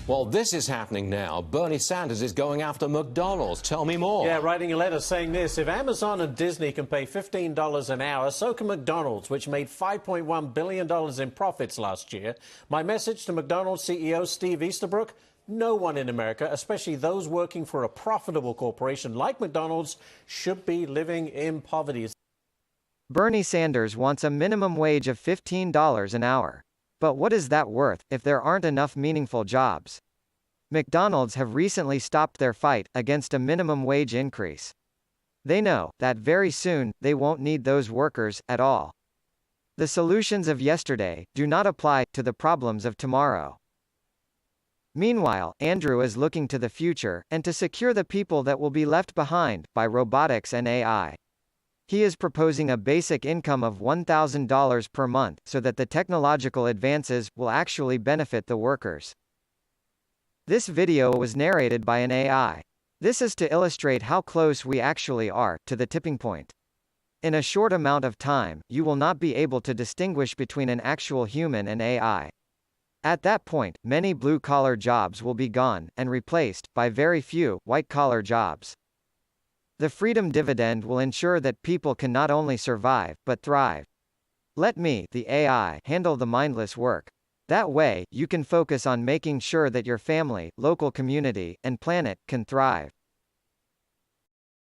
Well, this is happening now. Bernie Sanders is going after McDonald's. Tell me more. Yeah, writing a letter saying this: if Amazon and Disney can pay $15 an hour, so can McDonald's, which made $5.1 billion in profits last year. My message to McDonald's CEO Steve Easterbrook: no one in America, especially those working for a profitable corporation like McDonald's, should be living in poverty. Bernie Sanders wants a minimum wage of $15 an hour. But what is that worth, if there aren't enough meaningful jobs? McDonald's have recently stopped their fight against a minimum wage increase. They know that very soon, they won't need those workers at all. The solutions of yesterday do not apply to the problems of tomorrow. Meanwhile, Andrew is looking to the future, and to secure the people that will be left behind by robotics and AI. He is proposing a basic income of $1,000 per month so that the technological advances will actually benefit the workers. This video was narrated by an AI. This is to illustrate how close we actually are to the tipping point. In a short amount of time, you will not be able to distinguish between an actual human and AI. At that point, many blue-collar jobs will be gone, and replaced by very few white-collar jobs. The freedom dividend will ensure that people can not only survive, but thrive. Let me, the AI, handle the mindless work. That way, you can focus on making sure that your family, local community, and planet can thrive.